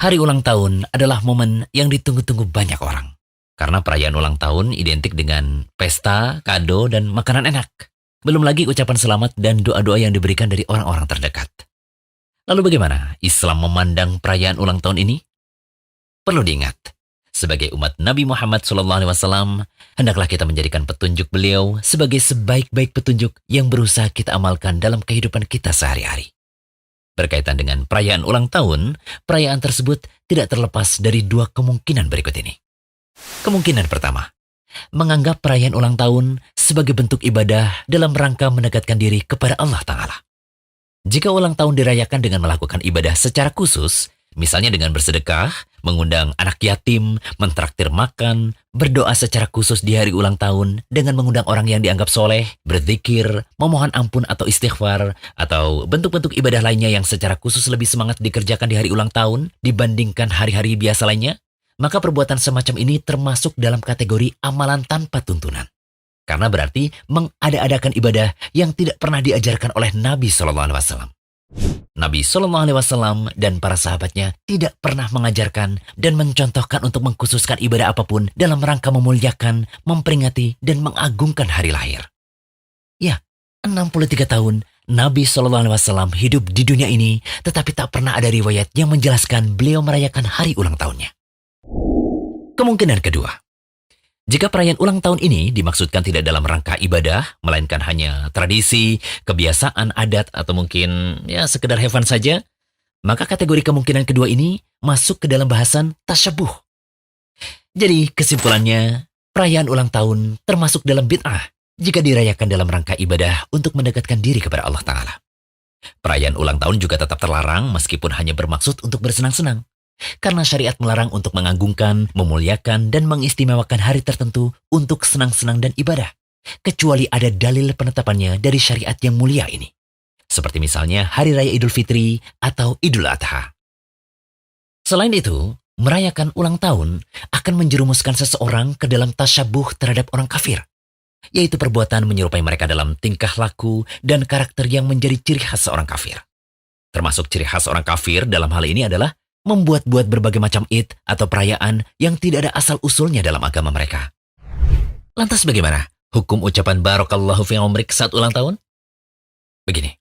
Hari ulang tahun adalah momen yang ditunggu-tunggu banyak orang. Karena perayaan ulang tahun identik dengan pesta, kado, dan makanan enak. Belum lagi ucapan selamat dan doa-doa yang diberikan dari orang-orang terdekat. Lalu bagaimana Islam memandang perayaan ulang tahun ini? Perlu diingat, sebagai umat Nabi Muhammad SAW, hendaklah kita menjadikan petunjuk beliau sebagai sebaik-baik petunjuk yang berusaha kita amalkan dalam kehidupan kita sehari-hari. Berkaitan dengan perayaan ulang tahun, perayaan tersebut tidak terlepas dari dua kemungkinan berikut ini. Kemungkinan pertama, menganggap perayaan ulang tahun sebagai bentuk ibadah dalam rangka mendekatkan diri kepada Allah Ta'ala. Jika ulang tahun dirayakan dengan melakukan ibadah secara khusus, misalnya dengan bersedekah, mengundang anak yatim, mentraktir makan, berdoa secara khusus di hari ulang tahun dengan mengundang orang yang dianggap soleh, berzikir, memohon ampun atau istighfar, atau bentuk-bentuk ibadah lainnya yang secara khusus lebih semangat dikerjakan di hari ulang tahun dibandingkan hari-hari biasa lainnya, maka perbuatan semacam ini termasuk dalam kategori amalan tanpa tuntunan. Karena berarti mengada-adakan ibadah yang tidak pernah diajarkan oleh Nabi SAW. Nabi SAW dan para sahabatnya tidak pernah mengajarkan dan mencontohkan untuk mengkhususkan ibadah apapun dalam rangka memuliakan, memperingati, dan mengagungkan hari lahir. Ya, 63 tahun Nabi SAW hidup di dunia ini, tetapi tak pernah ada riwayat yang menjelaskan beliau merayakan hari ulang tahunnya. Kemungkinan kedua, jika perayaan ulang tahun ini dimaksudkan tidak dalam rangka ibadah, melainkan hanya tradisi, kebiasaan, adat, atau mungkin sekedar have fun saja, maka kategori kemungkinan kedua ini masuk ke dalam bahasan tasyabuh. Jadi kesimpulannya, perayaan ulang tahun termasuk dalam bid'ah jika dirayakan dalam rangka ibadah untuk mendekatkan diri kepada Allah Ta'ala. Perayaan ulang tahun juga tetap terlarang meskipun hanya bermaksud untuk bersenang-senang. Karena syariat melarang untuk mengagungkan, memuliakan, dan mengistimewakan hari tertentu untuk senang-senang dan ibadah, kecuali ada dalil penetapannya dari syariat yang mulia ini. Seperti misalnya Hari Raya Idul Fitri atau Idul Adha. Selain itu, merayakan ulang tahun akan menjerumuskan seseorang ke dalam tasyabuh terhadap orang kafir, yaitu perbuatan menyerupai mereka dalam tingkah laku dan karakter yang menjadi ciri khas seorang kafir. Termasuk ciri khas orang kafir dalam hal ini adalah membuat-buat berbagai macam id atau perayaan yang tidak ada asal-usulnya dalam agama mereka. Lantas bagaimana hukum ucapan Barakallahu fi umrik saat ulang tahun? Begini,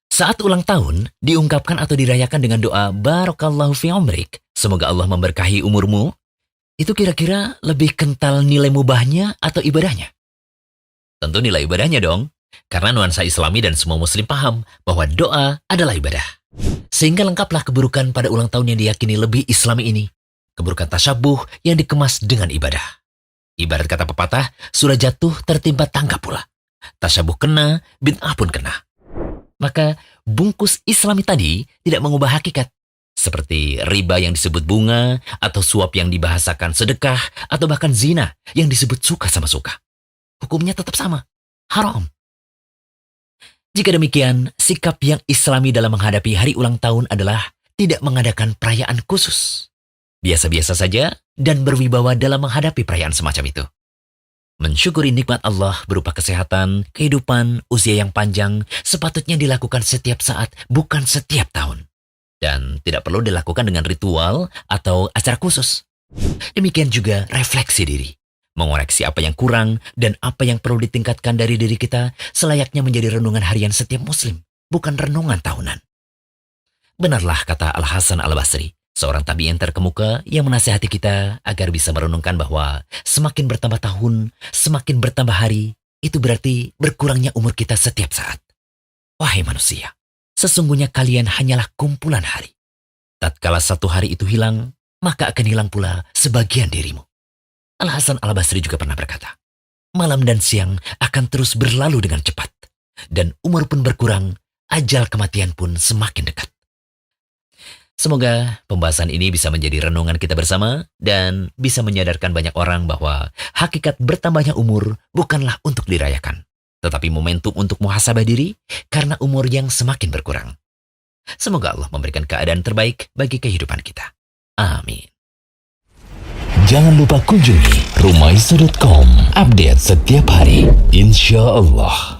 saat ulang tahun diungkapkan atau dirayakan dengan doa Barakallahu fi umrik, semoga Allah memberkahi umurmu, itu kira-kira lebih kental nilai mubahnya atau ibadahnya? Tentu nilai ibadahnya dong, karena nuansa Islami dan semua muslim paham bahwa doa adalah ibadah. Sehingga lengkaplah keburukan pada ulang tahun yang diyakini lebih Islami ini. Keburukan tasyabuh yang dikemas dengan ibadah. Ibarat kata pepatah, sudah jatuh tertimpa tangga pula. Tasyabuh kena, bid'ah pun kena. Maka bungkus Islami tadi tidak mengubah hakikat. Seperti riba yang disebut bunga, atau suap yang dibahasakan sedekah, atau bahkan zina yang disebut suka sama suka. Hukumnya tetap sama, haram. Jika demikian, sikap yang Islami dalam menghadapi hari ulang tahun adalah tidak mengadakan perayaan khusus. Biasa-biasa saja dan berwibawa dalam menghadapi perayaan semacam itu. Mensyukuri nikmat Allah berupa kesehatan, kehidupan, usia yang panjang sepatutnya dilakukan setiap saat, bukan setiap tahun. Dan tidak perlu dilakukan dengan ritual atau acara khusus. Demikian juga refleksi diri. Mengoreksi apa yang kurang dan apa yang perlu ditingkatkan dari diri kita selayaknya menjadi renungan harian setiap muslim, bukan renungan tahunan. Benarlah kata Al-Hasan Al-Basri, seorang tabi'in terkemuka yang menasihati kita agar bisa merenungkan bahwa semakin bertambah tahun, semakin bertambah hari, itu berarti berkurangnya umur kita setiap saat. Wahai manusia, sesungguhnya kalian hanyalah kumpulan hari. Tatkala satu hari itu hilang, maka akan hilang pula sebagian dirimu. Al-Hasan Al-Basri juga pernah berkata, malam dan siang akan terus berlalu dengan cepat, dan umur pun berkurang, ajal kematian pun semakin dekat. Semoga pembahasan ini bisa menjadi renungan kita bersama dan bisa menyadarkan banyak orang bahwa hakikat bertambahnya umur bukanlah untuk dirayakan, tetapi momentum untuk muhasabah diri karena umur yang semakin berkurang. Semoga Allah memberikan keadaan terbaik bagi kehidupan kita. Amin. Jangan lupa kunjungi rumaiso.com, update setiap hari, insya Allah.